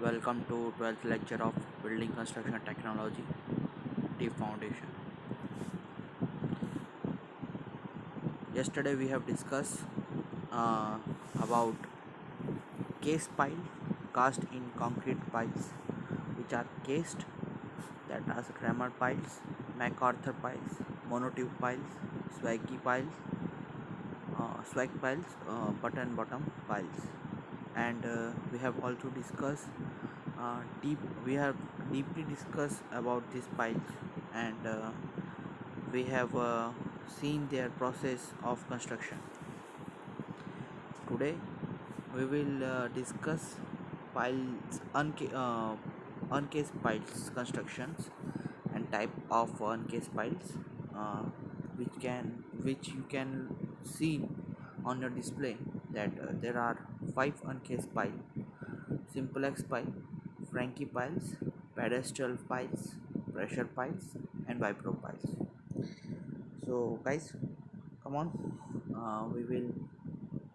Welcome to 12th lecture of Building Construction Technology, Deep Foundation. Yesterday we have discussed about case pile, cast in concrete piles, which are cased, that are Kramer piles, MacArthur piles, monotube piles, swag piles, button bottom piles, and we have also discussed we have deeply discussed about these piles, and we have seen their process of construction. Today we will discuss uncased piles constructions and type of uncased piles, uh, which you can see on your display, that there are 5 uncased piles: simplex pile, Frankie piles, pedestal piles, pressure piles, and vibro piles. So guys, come on, we will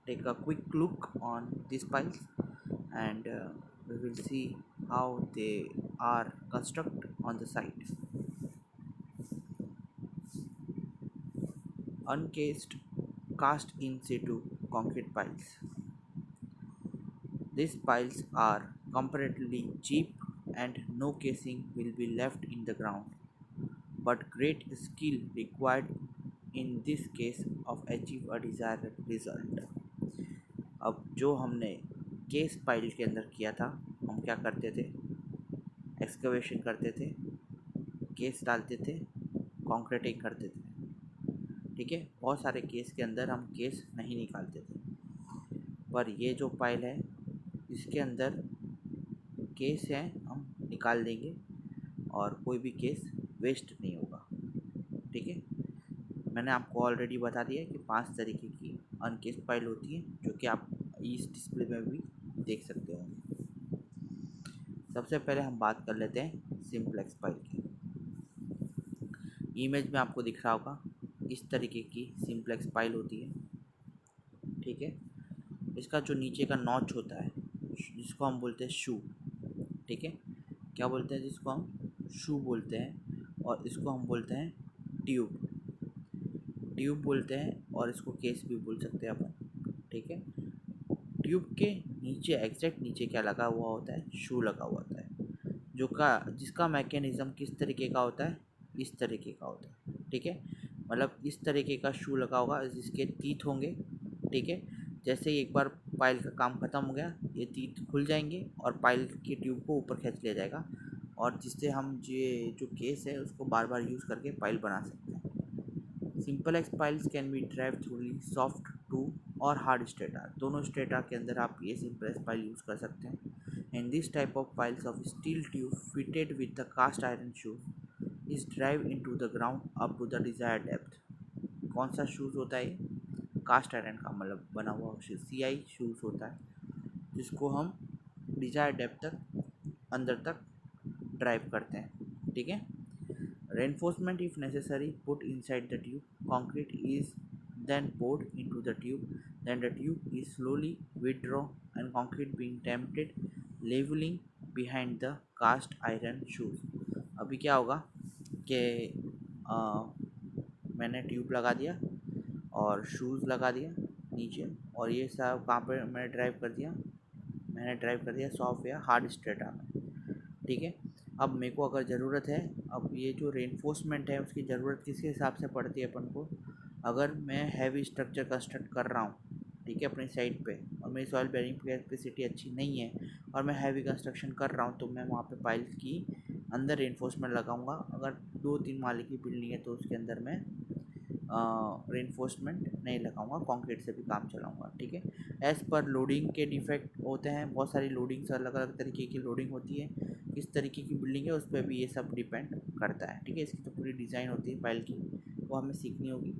take a quick look on these piles, and we will see how they are constructed on the site. Uncased cast in situ concrete piles. These piles are comparatively cheap and no casing will be left in the ground, but great skill required in this case of achieve a desired result. अब जो हमने case pile के अंदर किया था, हम क्या करते थे? एक्सकवेशन करते थे, केस डालते थे, कंक्रीटिंग करते थे। ठीक है, बहुत सारे केस के अंदर हम केस नहीं निकालते थे, पर ये जो पाइल है इसके अंदर केस है, हम निकाल देंगे और कोई भी केस वेस्ट नहीं होगा। ठीक है, मैंने आपको ऑलरेडी बता दिया कि 5 तरीके की अनकेस्ड पाइल होती है, जो कि आप इस डिस्प्ले में भी देख सकते हो। सबसे पहले हम बात कर लेते हैं सिंप्लेक्स पाइल की। इमेज में आपको दिख रहा होगा, इस तरीके की सिंप्लेक्स पाइल होती है। ठीक है, इसका जो नीचे का नॉच होता है, जिसको हम बोलते हैं शू। ठीक है, क्या बोलते हैं? जिसको हम शू बोलते हैं, और इसको हम बोलते हैं ट्यूब बोलते हैं, और इसको केस भी बोल सकते हैं अपन। ठीक है, ट्यूब के नीचे, एग्जैक्ट नीचे क्या लगा हुआ होता है? शू लगा हुआ होता है, जिसका मैकेनिज्म किस तरीके का होता है? इस तरीके का होता है। ठीक है, मतलब इस तरीके का शू लगा होगा, जिसके तीत होंगे। ठीक है, जैसे ही एक बार पाइल का काम ख़त्म हो गया, ये तीत खुल जाएंगे और पाइल की ट्यूब को ऊपर खींच लिया जाएगा, और जिससे हम ये जो केस है उसको बार बार यूज़ करके पाइल बना सकते हैं। Simplex piles can be drive through soft to और हार्ड स्ट्रेटा। दोनों स्ट्रेटा के अंदर आप ये सिंपलेक्स पाइल यूज़ कर सकते हैं। And this type of piles of steel tube fitted with the cast iron shoes is drive into the ground up to the desired depth. कौन सा शूज़ होता है? कास्ट आयरन का मतलब बना हुआ CI शूज़ होता है, जिसको हम डिजायर्ड डेप्थ तक, अंदर तक ड्राइव करते हैं। ठीक है, reinforcement if necessary put inside the tube. Concrete is then poured into the tube, then the tube is slowly withdrawn and concrete being tempted, leveling behind the cast iron shoes. अभी क्या होगा कि मैंने tube लगा दिया और shoes लगा दिया नीचे, और ये सब कहाँ पर मैंने ड्राइव कर दिया सॉफ्ट या हार्ड स्ट्रेटा में। ठीक है, अब मेरे को अगर ज़रूरत है, अब ये जो रेनफोर्समेंट है उसकी ज़रूरत किसके हिसाब से पड़ती है अपन को? अगर मैं हैवी स्ट्रक्चर कंस्ट्रक्ट कर रहा हूँ, ठीक है, अपनी साइट पे, और मेरी सॉइल बेरिंग कैपेसिटी अच्छी नहीं है और मैं हैवी कंस्ट्रक्शन कर रहा हूँ, तो मैं वहाँ पे पाइल की अंदर रेनफोर्समेंट लगाऊंगा। अगर 2-3 माले की बिल्डिंग है तो उसके अंदर मैं रेनफोर्समेंट नहीं लगाऊंगा, कंक्रीट से भी काम चलाऊंगा। ठीक है, एज़ पर लोडिंग के डिफेक्ट होते हैं, बहुत सारी लोडिंग्स, अलग अलग तरीके की लोडिंग होती है। किस तरीके की बिल्डिंग है उस पर भी ये सब डिपेंड करता है। ठीक है, इसकी तो पूरी डिज़ाइन होती है पाइल की, वो हमें सीखनी होगी।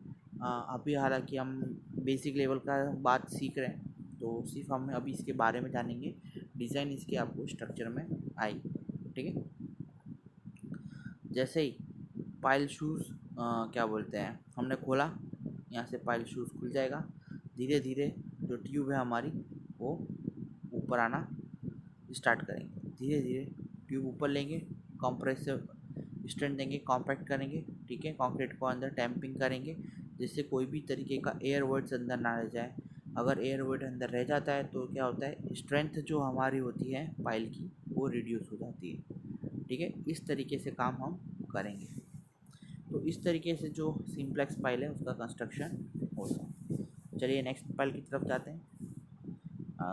अभी हालांकि हम बेसिक लेवल का बात सीख रहे हैं, तो सिर्फ हम अभी इसके बारे में जानेंगे, डिज़ाइन इसकी आपको स्ट्रक्चर में आएगी। ठीक है, जैसे ही पाइल शूज़ क्या बोलते हैं, हमने खोला, यहाँ से पाइल शूज़ खुल जाएगा। धीरे धीरे जो ट्यूब है हमारी वो ऊपर आना स्टार्ट करेंगे। धीरे धीरे ट्यूब ऊपर लेंगे, कंप्रेसिव स्ट्रेंथ देंगे, कॉम्पैक्ट करेंगे, ठीक है। कंक्रीट को अंदर टैंपिंग करेंगे जिससे कोई भी तरीके का एयर वर्ड्स अंदर ना रह जाए। अगर एयर वर्ड अंदर रह जाता है तो क्या होता है, स्ट्रेंथ जो हमारी होती है पाइल की वो रिड्यूस हो जाती है, ठीक है। इस तरीके से काम हम करेंगे। तो इस तरीके से जो सिंप्लेक्स पाइल है उसका कंस्ट्रक्शन होता है। चलिए नेक्स्ट पाइल की तरफ जाते हैं।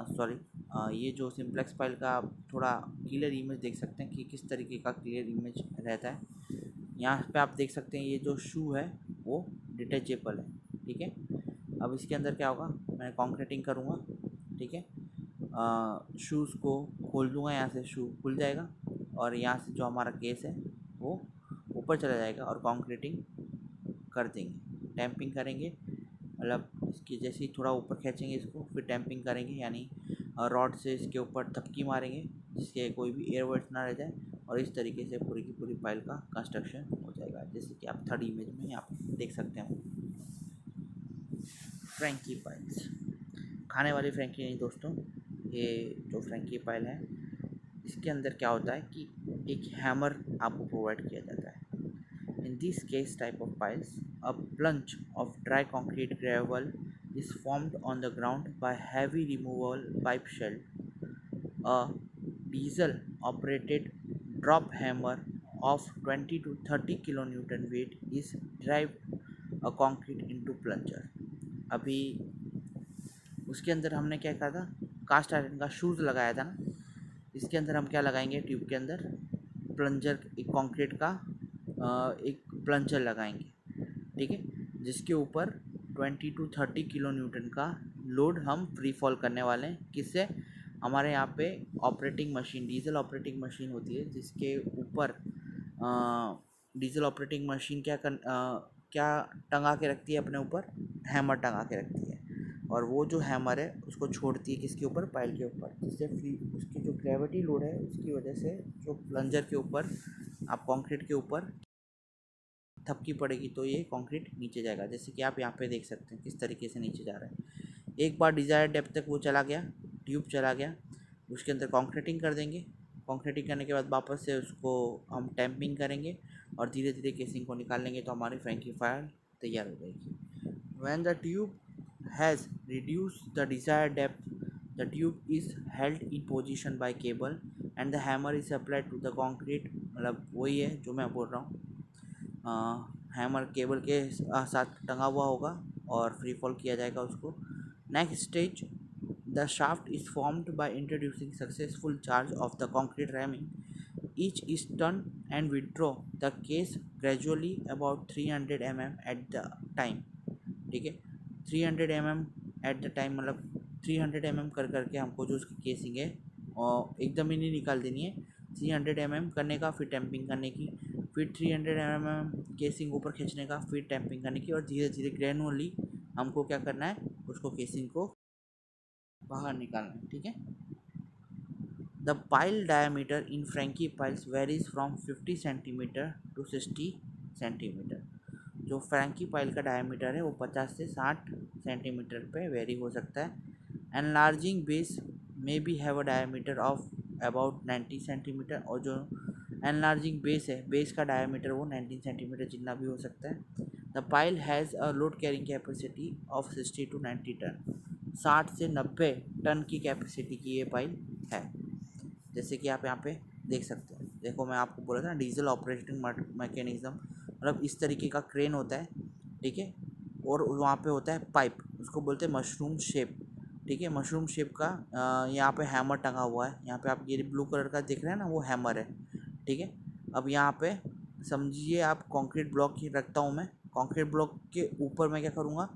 सॉरी, ये जो सिंप्लेक्स पाइल का आप थोड़ा क्लियर इमेज देख सकते हैं कि किस तरीके का क्लियर इमेज रहता है। यहाँ पे आप देख सकते हैं ये जो शू है वो डिटेचेबल है, ठीक है। अब इसके अंदर क्या होगा, मैं कॉन्क्रीटिंग करूँगा, ठीक है। शूज़ को खोल दूँगा, यहाँ से शू खुल जाएगा और यहाँ से जो हमारा केस है वो ऊपर चला जाएगा और कॉन्क्रीटिंग कर देंगे, टैंपिंग करेंगे। मतलब इसकी जैसे ही थोड़ा ऊपर खींचेंगे इसको, फिर टैंपिंग करेंगे, यानी रॉड से इसके ऊपर थपकी मारेंगे जिससे कोई भी एयर वर्ड्स ना रह जाए। और इस तरीके से पूरी की पूरी पाइल का कंस्ट्रक्शन हो जाएगा, जैसे कि आप थर्ड इमेज में यहाँ पे देख सकते हैं। फ्रैंकी पाइल्स, खाने वाली फ्रैंकी नहीं दोस्तों, ये जो फ्रैंकी पाइल है इसके अंदर क्या होता है कि एक हैमर आपको प्रोवाइड किया जाता है। In this case type of piles, a plunge of dry concrete gravel is formed on the ground by heavy removal pipe shell. A diesel operated drop hammer of 20 to 30 kilonewton weight is drive a concrete into plunger. अभी उसके अंदर हमने क्या कहा था, cast iron का shoes लगाया था ना, इसके अंदर हम क्या लगाएंगे, ट्यूब के अंदर प्लंजर, एक कंक्रीट का एक प्लंजर लगाएंगे, ठीक है, जिसके ऊपर 20 to 30 किलो न्यूटन का लोड हम फ्री फॉल करने वाले हैं। किससे, हमारे यहाँ पे operating machine, diesel operating machine होती है जिसके ऊपर डीजल ऑपरेटिंग मशीन क्या टंगा के रखती है अपने ऊपर, हैमर टंगा के रखती है। और वो जो हैमर है उसको छोड़ती है किसके ऊपर, पाइल के ऊपर, जिससे फ्री उसकी जो ग्रेविटी लोड है उसकी वजह से जो प्लंजर के ऊपर, आप कंक्रीट के ऊपर थपकी पड़ेगी तो ये कंक्रीट नीचे जाएगा, जैसे कि आप यहाँ पे देख सकते हैं किस तरीके से नीचे जा रहा है। एक बार डिज़ायर डेप्थ तक वो चला गया, ट्यूब चला गया, उसके अंदर कंक्रीटिंग कर देंगे। कंक्रीटिंग करने के बाद वापस से उसको हम टैंपिंग करेंगे और धीरे धीरे केसिंग को निकाल लेंगे तो हमारी फ्रैंकी पाइल तैयार हो जाएगी। When the tube has reduced the desired depth, the tube is held in position by cable and the hammer is applied to the concrete। मतलब वही है जो मैं बोल रहा हूँ, हैमर केबल के साथ टंगा हुआ होगा और फ्री फॉल किया जाएगा उसको। Next stage, the shaft is formed by introducing successful charge of the concrete ramming। each is turn and withdraw the case gradually about 300 mm at the time, ठीक है। 300 mm एट द टाइम, मतलब 300 mm कर करके हमको जो उसकी casing है और एकदम ही नहीं निकाल देनी है। 300 mm करने का, फिर टैंपिंग करने की, फिर 300 mm केसिंग ऊपर खींचने का, फिर टैंपिंग करने की, और धीरे धीरे ग्रेनुअली हमको क्या करना है, उसको केसिंग को बाहर निकालना है, ठीक है। The pile diameter in Franki piles varies from 50 centimeter to 60 centimeter. जो फ्रैंकी पाइल का डायमीटर है वो 50 से 60 सेंटीमीटर पे वेरी हो सकता है। Enlarging base may be have a diameter of about 90 centimeter, और जो एनलार्जिंग बेस है, बेस का डायमीटर वो 19 सेंटीमीटर जितना भी हो सकता है। The pile has a load carrying capacity of 60 to 90 ton. 60 से 90 टन की कैपेसिटी की ये पाइल है, जैसे कि आप यहाँ पे देख सकते हैं। देखो मैं आपको बोला था ना, डीजल ऑपरेटिंग मैकेनिज्म, मतलब इस तरीके का क्रेन होता है, ठीक है। और वहाँ पे होता है पाइप, उसको बोलते हैं मशरूम शेप, ठीक है। मशरूम शेप का यहाँ पे हैमर टंगा हुआ है। यहाँ पे आप ये ब्लू कलर का देख रहे हैं ना, वो हैमर है, ठीक है। अब यहाँ पे समझिए आप कंक्रीट ब्लॉक ही रखता हूँ मैं, कंक्रीट ब्लॉक के ऊपर मैं क्या करूँगा,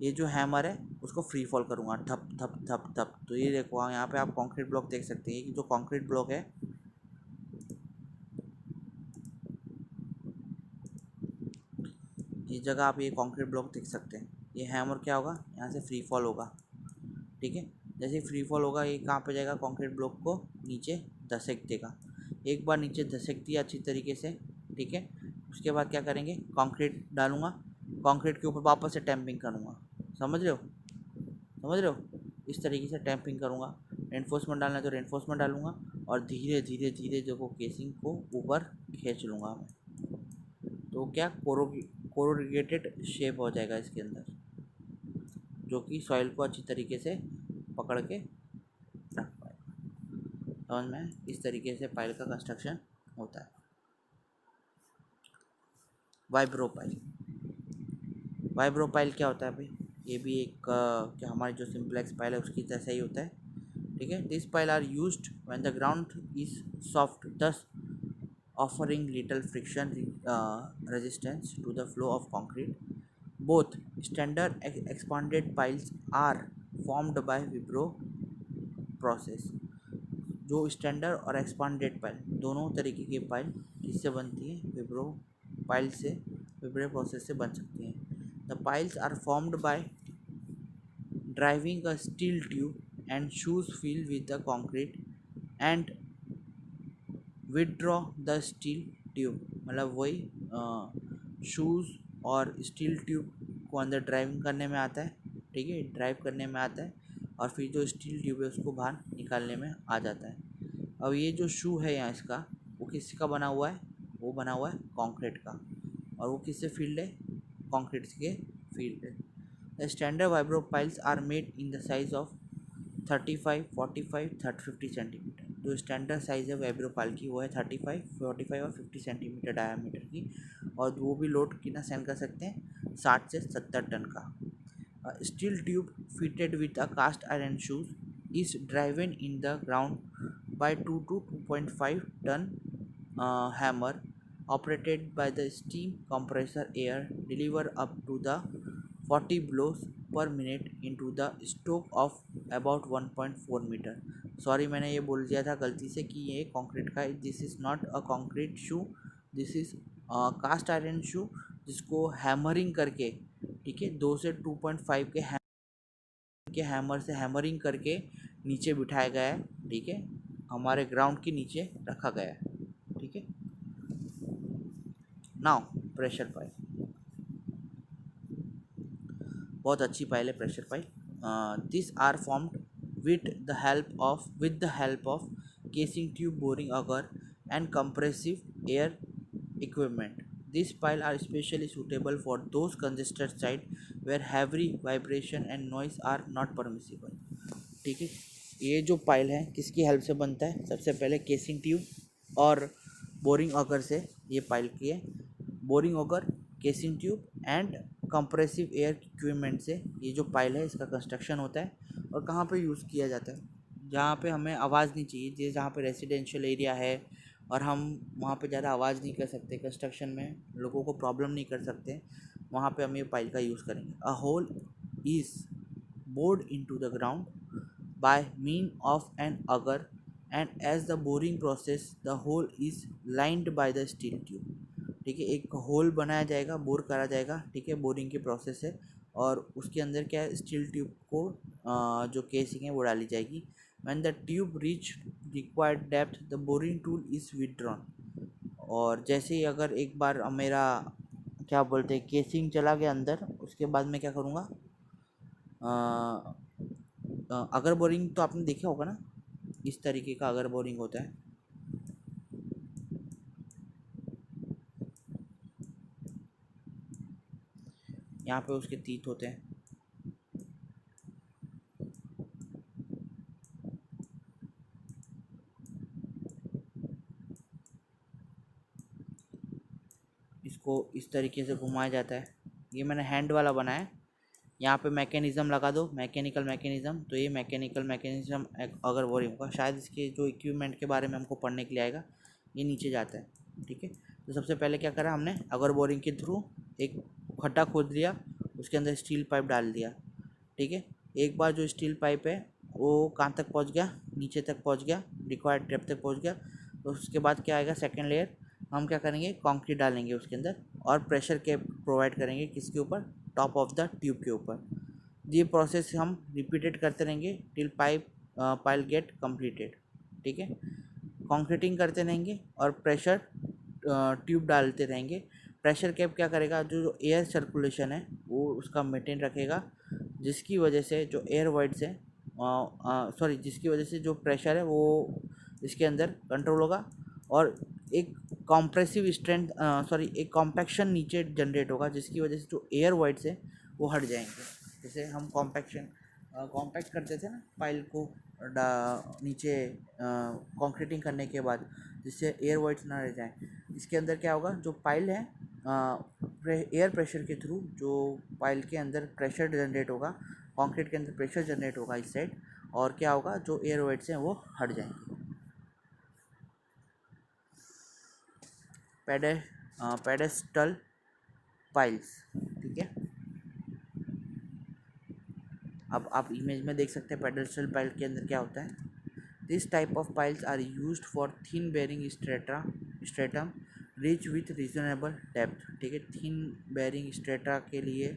ये जो हैमर है उसको फ्री फॉल करूँगा, थप थप थप थप। तो ये देखो यहाँ पे आप कंक्रीट ब्लॉक देख सकते हैं कि जो कंक्रीट ब्लॉक है, इस जगह आप ये कंक्रीट ब्लॉक देख सकते हैं। ये हैमर क्या होगा, यहाँ से फ्री फॉल होगा, ठीक है। जैसे फ्री फॉल होगा ये कहाँ पे जाएगा, कंक्रीट ब्लॉक को नीचे धसक देगा। एक बार नीचे धसक दिया अच्छी तरीके से, ठीक है। उसके बाद क्या करेंगे, कंक्रीट डालूंगा, कंक्रीट के ऊपर वापस से टैंपिंग करूँगा, समझ रहे हो, समझ रहे हो, इस तरीके से टैंपिंग करूँगा। रेनफोर्समेंट डालना है तो रेनफोर्समेंट डालूंगा और धीरे धीरे धीरे जो वो केसिंग को ऊपर खींच लूँगा मैं, तो क्या कोरोगेटेड शेप हो जाएगा इसके अंदर, जो कि सॉइल को अच्छी तरीके से पकड़ के रख पाएगा। समझ में? इस तरीके से पाइल का कंस्ट्रक्शन होता है। वाइब्रोपाइल, वाइब्रोपाइल क्या होता है भाई? ये भी एक क्या हमारी जो सिंप्लेक्स पाइल है उसकी जैसा ही होता है, ठीक है। This pile are used when the ground is soft, thus offering little friction resistance to the flow of concrete. Both standard expanded piles are formed by Vibro process. जो स्टैंडर्ड और expanded pile दोनों तरीके की pile किससे बनती है? विब्रो pile से, विब्रो process से बन सकती हैं। The piles are formed by driving a steel tube and shoes filled with the concrete and withdraw the steel tube, मतलब वही शूज़ और स्टील ट्यूब को अंदर ड्राइविंग करने में आता है, ठीक है, ड्राइव करने में आता है, और फिर जो स्टील ट्यूब है उसको बाहर निकालने में आ जाता है। अब ये जो शू है यहाँ इसका, वो किसका बना हुआ है? वो बना हुआ है कंक्रीट का, और वो किससे फील्ड है? कंक्रीट के फील्ड है। The standard vibro piles are made in the size of 35, 45, 30, 50 centimeter. जो स्टैंडर्ड साइज़ है वाइब्रोपाल की वो है 35, 45 और 50 सेंटीमीटर डायमीटर की, और वो भी लोड कितना सहन कर सकते हैं? 60 से 70 टन का। Steel tube fitted with a cast iron shoes is driven in the ground by 2 to 2.5 ton hammer operated by the steam compressor. Air deliver up to the 40 blows per minute into the stroke of about 1.4 meter. Sorry, मैंने ये बोल दिया था गलती से कि ये concrete का, this is not a concrete shoe, this is cast iron shoe, जिसको हैमरिंग करके, ठीक है, 2 से 2.5 के हैमर से हैमरिंग करके नीचे बिठाया गया है, ठीक है, हमारे ग्राउंड के नीचे रखा गया है, ठीक है। नाउ प्रेशर पाइप, बहुत अच्छी पाइल है pressure pipe. This are formed with the help of casing tube, boring auger and compressive air equipment. These piles are especially suitable for those congested sites where heavy vibration and noise are not permissible. ठीक है, ये जो pile है किसकी help से बनता है? सबसे पहले केसिंग ट्यूब और बोरिंग ऑगर से ये पाइल की है। Boring auger, casing tube and compressive air equipment से ये जो पाइल है इसका कंस्ट्रक्शन होता है। और कहाँ पे यूज़ किया जाता है? जहाँ पे हमें आवाज़ नहीं चाहिए, जैसे जहाँ पे रेसिडेंशियल एरिया है और हम वहाँ पे ज़्यादा आवाज़ नहीं कर सकते, कंस्ट्रक्शन में लोगों को प्रॉब्लम नहीं कर सकते, वहाँ पे हम ये पाइल का यूज़ करेंगे। A hole is bored into the ground by mean of an auger, and as the boring process the hole is lined by the steel tube. ठीक है, एक होल बनाया जाएगा, बोर करा जाएगा, ठीक है, बोरिंग की प्रोसेस है, और उसके अंदर क्या है? स्टील ट्यूब को जो केसिंग है वो डाली जाएगी। When the tube reach required depth the boring tool is withdrawn. और जैसे ही अगर एक बार मेरा क्या बोलते हैं केसिंग चला गया अंदर, उसके बाद मैं क्या करूँगा? अगर बोरिंग तो आपने देखा होगा ना, इस तरीके का अगर बोरिंग होता है। यहाँ पे उसके तीत होते हैं, इसको इस तरीके से घुमाया जाता है। ये मैंने हैंड वाला बनाया है। यहाँ पे मैकेनिज़्म लगा दो, मैकेनिकल मैकेनिज़्म, तो ये मैकेनिकल मैकेनिज़्म अगर बोरिंग होगा, शायद इसके जो इक्विपमेंट के बारे में हमको पढ़ने के लिए आएगा, ये नीचे जाता है, ठीक है। तो सबसे पहले क्या करा हमने? अगर बोरिंग के थ्रू एक खड्डा खोद लिया, उसके अंदर स्टील पाइप डाल दिया, ठीक है। एक बार जो स्टील पाइप है वो कहाँ तक पहुँच गया? नीचे तक पहुँच गया, रिक्वायर्ड डेप्थ तक पहुँच गया। तो उसके बाद क्या आएगा? सेकेंड लेयर, हम क्या करेंगे? कंक्रीट डालेंगे उसके अंदर और प्रेशर के प्रोवाइड करेंगे, किसके ऊपर? टॉप ऑफ द ट्यूब के ऊपर। ये प्रोसेस हम रिपीटेड करते रहेंगे टिल पाइल गेट कंप्लीटेड, ठीक है। कंक्रीटिंग करते रहेंगे और प्रेशर ट्यूब डालते रहेंगे। प्रेशर कैप क्या करेगा? जो एयर सर्कुलेशन है वो उसका मेंटेन रखेगा, जिसकी वजह से जो एयर वॉइड्स है सॉरी जिसकी वजह से जो प्रेशर है वो इसके अंदर कंट्रोल होगा, और एक कॉम्प्रेसिव स्ट्रेंथ सॉरी एक कॉम्पैक्शन नीचे जनरेट होगा, जिसकी वजह से जो एयर वाइड्स है वो हट जाएंगे। जैसे हम कॉम्पैक्ट करते थे ना पाइल को नीचे कंक्रीटिंग करने के बाद, जिससे एयर वाइड्स ना रह जाएं। इसके अंदर क्या होगा, जो पाइल है एयर प्रेशर के थ्रू जो पाइल के अंदर प्रेशर जनरेट होगा, कंक्रीट के अंदर प्रेशर जनरेट होगा इस साइड, और क्या होगा, जो एयर वाइड्स हैं वो हट जाएंगे। पेडेस्टल पाइल्स, ठीक है। अब आप इमेज में देख सकते हैं पेडेस्टल पाइल के अंदर क्या होता है। This type of piles are used for thin bearing stratum rich with reasonable depth, ठीक है। थिन बेयरिंग स्ट्रेटा के लिए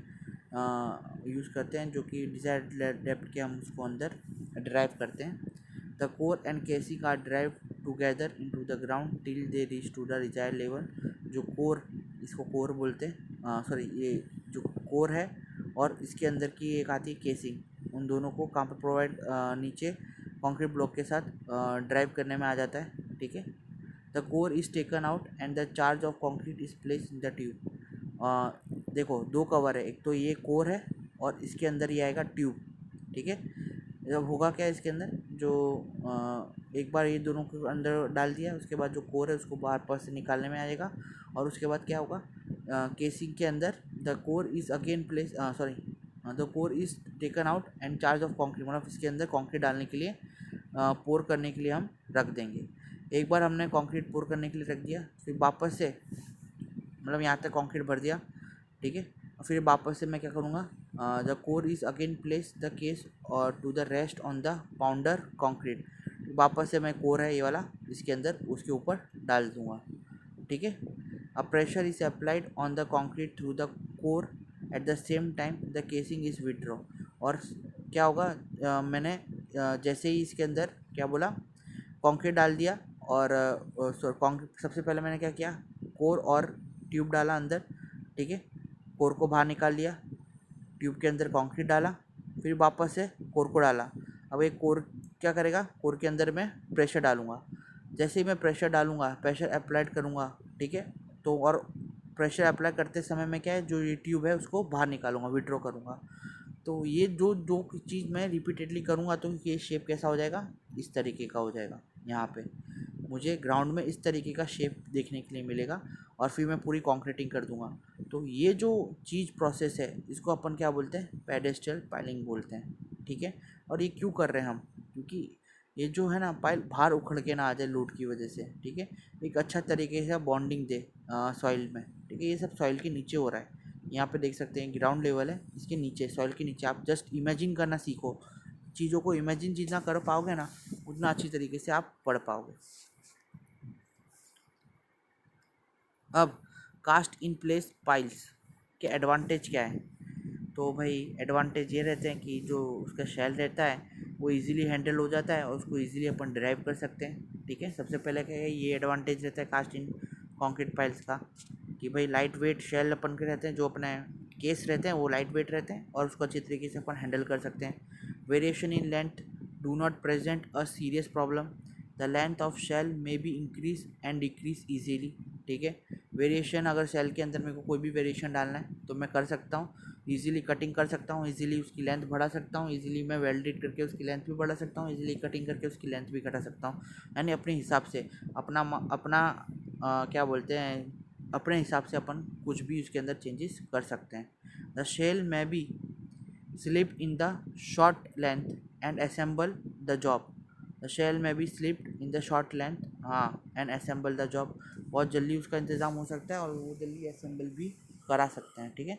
यूज़ करते हैं, जो कि डिजायर्ड डेप्थ के हम उसको अंदर ड्राइव करते हैं। The core and casing are drive together into the ground till they reach to the desired level. जो कोर, इसको कोर बोलते हैं, सॉरी ये जो कोर है और इसके अंदर की एक आती है केसिंग, उन दोनों को कहाँ पर प्रोवाइड, नीचे कंक्रीट ब्लॉक के साथ ड्राइव करने में आ जाता है, ठीक है। The core is taken out and the charge of concrete is place in the tube. देखो दो कवर है, एक तो ये कोर है और इसके अंदर ये आएगा ट्यूब, ठीक है। जब होगा क्या इसके अंदर, जो एक बार ये दोनों को अंदर डाल दिया, उसके बाद जो कोर है उसको बाहर पर से निकालने में आएगा, और उसके बाद क्या होगा, केसिंग के अंदर the core is again place sorry the core is taken out and charge of concrete, मतलब इसके अंदर कॉन्क्रीट डालने के लिए पोर करने के लिए हम रख देंगे। एक बार हमने कंक्रीट पोर करने के लिए रख दिया, फिर वापस से मतलब यहाँ तक कंक्रीट भर दिया, ठीक है। और फिर वापस से मैं क्या करूँगा, the core is again place the case और to the rest on the pounder concrete. वापस से मैं कोर है ये वाला इसके अंदर उसके ऊपर डाल दूँगा, ठीक है। A pressure is applied on the concrete through the core at the same time the casing is withdraw. और क्या होगा, मैंने जैसे ही इसके अंदर क्या बोला, कंक्रीट डाल दिया, और सबसे पहले मैंने क्या किया, कोर और ट्यूब डाला अंदर, ठीक है। कोर को बाहर निकाल लिया, ट्यूब के अंदर कंक्रीट डाला, फिर वापस से कोर को डाला। अब एक कोर क्या करेगा, कोर के अंदर मैं प्रेशर डालूंगा। जैसे ही मैं प्रेशर डालूंगा, प्रेशर अप्लाइड करूंगा, ठीक है। तो और प्रेशर अप्लाई करते समय मैं क्या है, जो ये ट्यूब है उसको बाहर निकालूंगा, विड्रॉ करूंगा। तो ये जो जो चीज़ मैं रिपीटेडली करूँगा तो ये शेप कैसा हो जाएगा, इस तरीके का हो जाएगा। यहाँ पे मुझे ग्राउंड में इस तरीके का शेप देखने के लिए मिलेगा, और फिर मैं पूरी कंक्रीटिंग कर दूंगा। तो ये जो चीज़ प्रोसेस है इसको अपन क्या बोलते हैं, पेडेस्टल पाइलिंग बोलते हैं, ठीक है। और ये क्यों कर रहे हैं हम, क्योंकि ये जो है ना पाइल बाहर उखड़ के ना आ जाए लोड की वजह से, ठीक है। एक अच्छा तरीके से बॉन्डिंग दे सॉइल में, ठीक है। ये सब सॉइल के नीचे हो रहा है, यहाँ पे देख सकते हैं ग्राउंड लेवल है, इसके नीचे सॉइल के नीचे। आप जस्ट इमेजिन करना सीखो, चीज़ों को इमेजिन जितना कर पाओगे ना उतना अच्छी तरीके से आप पढ़ पाओगे। अब कास्ट इन प्लेस पाइल्स के एडवांटेज क्या है, तो भाई एडवांटेज ये रहते हैं कि जो उसका शेल रहता है वो इजीली हैंडल हो जाता है, और उसको इजीली अपन ड्राइव कर सकते हैं, ठीक है। सबसे पहले क्या है, ये एडवांटेज रहता है कास्ट इन कंक्रीट पाइल्स का, कि भाई लाइट वेट शेल अपन के रहते हैं, जो अपने केस रहते हैं वो लाइट वेट रहते हैं, और उसको अच्छी तरीके से अपन हैंडल कर सकते हैं। Variation in length do not present a serious problem, the length of shell may be increase and decrease easily, ठीक है। वेरिएशन, अगर सेल के अंदर मेरे को कोई भी वेरिएशन डालना है तो मैं कर सकता हूँ, इजीली कटिंग कर सकता हूँ, इजीली उसकी लेंथ बढ़ा सकता हूँ, इजीली मैं वेल्डेड करके उसकी लेंथ भी बढ़ा सकता हूँ, इजीली कटिंग करके उसकी लेंथ भी घटा सकता हूँ, यानी अपने हिसाब से अपना क्या बोलते हैं, अपने हिसाब से अपन कुछ भी उसके अंदर चेंजेस कर सकते हैं। द शेल में be slip in the short length and assemble the job, the shell में be slipped in the short length, हाँ, एंड असेंबल द जॉब, बहुत जल्दी उसका इंतज़ाम हो सकता है और वो जल्दी असेंबल भी करा सकते हैं, ठीक है।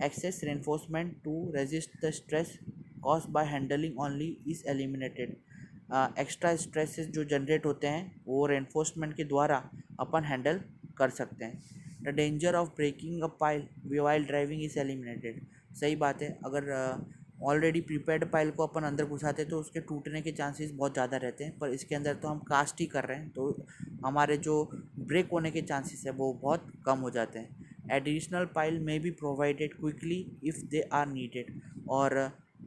Excess reinforcement to resist the stress cause by handling only is eliminated, extra stresses जो जनरेट होते हैं वो रेनफोर्समेंट के द्वारा अपन हैंडल कर सकते हैं। The danger of breaking a pile while driving is eliminated, सही बात है। अगर ऑलरेडी प्रिपेयर्ड पाइल को अपन अंदर घुसाते तो उसके टूटने के चांसेस बहुत ज़्यादा रहते हैं, पर इसके अंदर तो हम कास्ट ही कर रहे हैं, तो हमारे जो ब्रेक होने के चांसेस है वो बहुत कम हो जाते हैं। Additional pile may be provided quickly if they are needed, और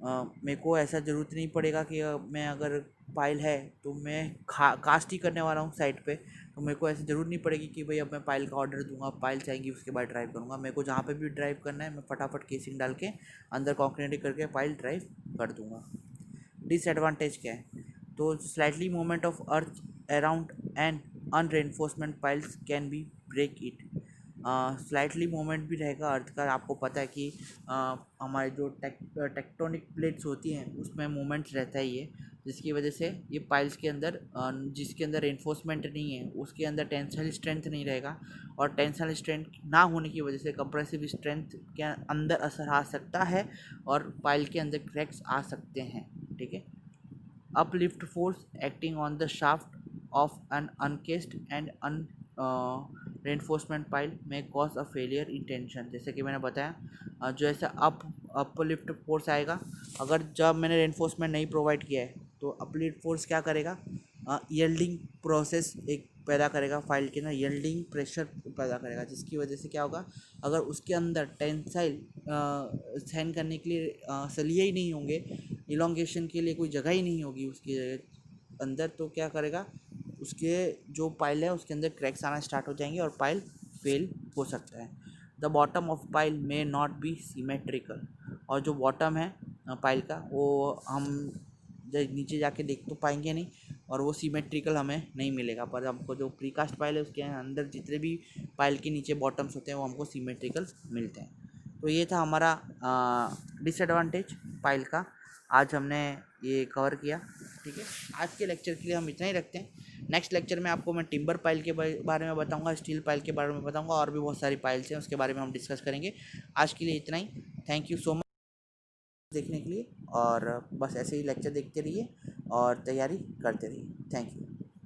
मेरे को ऐसा ज़रूरत नहीं पड़ेगा कि मैं अगर पाइल है तो मैं कास्ट ही करने वाला हूँ साइट पे, तो मेरे को ऐसी ज़रूरत नहीं पड़ेगी कि भाई अब मैं पाइल का ऑर्डर दूंगा, पाइल चाहेंगी उसके बाद ड्राइव करूँगा। मेरे को जहाँ पे भी ड्राइव करना है मैं फटाफट केसिंग डाल के अंदर कॉन्क्रीट करके पाइल ड्राइव कर दूंगा। डिसएडवांटेज क्या है, तो slightly movement of earth around and unreinforcement piles can be break it. Slightly movement भी रहेगा अर्थ का। आपको पता है कि हमारे जो टेक्टोनिक प्लेट्स होती हैं उसमें मूवमेंट्स रहता ही है, जिसकी वजह से ये पाइल्स के अंदर जिसके अंदर रेनफोर्समेंट नहीं है उसके अंदर टेंसाइल स्ट्रेंथ नहीं रहेगा, और टेंसाइल स्ट्रेंथ ना होने की वजह से कंप्रेसिव स्ट्रेंथ के अंदर असर आ सकता है और पाइल के अंदर क्रैक्स आ सकते हैं। ठीक है। Uplift force acting on the shaft of an uncased and reinforcement pile may cause a failure in tension। जैसे कि मैंने बताया, जो ऐसा अपलिफ्ट फोर्स आएगा, अगर जब मैंने रेनफोर्समेंट नहीं प्रोवाइड किया है तो अपलिफ्ट फोर्स क्या करेगा, यील्डिंग प्रोसेस एक पैदा करेगा, फाइल के अंदर यील्डिंग प्रेशर पैदा करेगा, जिसकी वजह से क्या होगा, अगर उसके अंदर टेंसाइल सहन करने के लिए सलिए ही नहीं होंगे, इलोंगेशन के लिए कोई जगह ही नहीं होगी उसके अंदर, तो क्या करेगा, उसके जो पाइल है उसके अंदर क्रैक्स आना स्टार्ट हो जाएंगे और पाइल फेल हो सकता है। The bottom of pile may not be symmetrical. और जो बॉटम है पाइल का वो हम नीचे जाके देख तो पाएंगे नहीं, और वो सीमेट्रिकल हमें नहीं मिलेगा, पर हमको जो प्रीकास्ट पाइल है उसके अंदर जितने भी पाइल के नीचे बॉटम्स होते हैं वो हमको सीमेट्रिकल मिलते हैं। तो ये था हमारा डिसएडवांटेज पाइल का, आज हमने ये कवर किया। ठीक है, आज के लेक्चर के लिए हम इतना ही रखते हैं। नेक्स्ट लेक्चर में आपको मैं टिम्बर पाइल के बारे में बताऊंगा, स्टील पाइल के बारे में बताऊंगा, और भी बहुत सारी पाइल्स हैं उसके बारे में हम डिस्कस करेंगे। आज के लिए इतना ही। थैंक यू सो मच देखने के लिए, और बस ऐसे ही लेक्चर देखते रहिए और तैयारी करते रहिए। Thank you.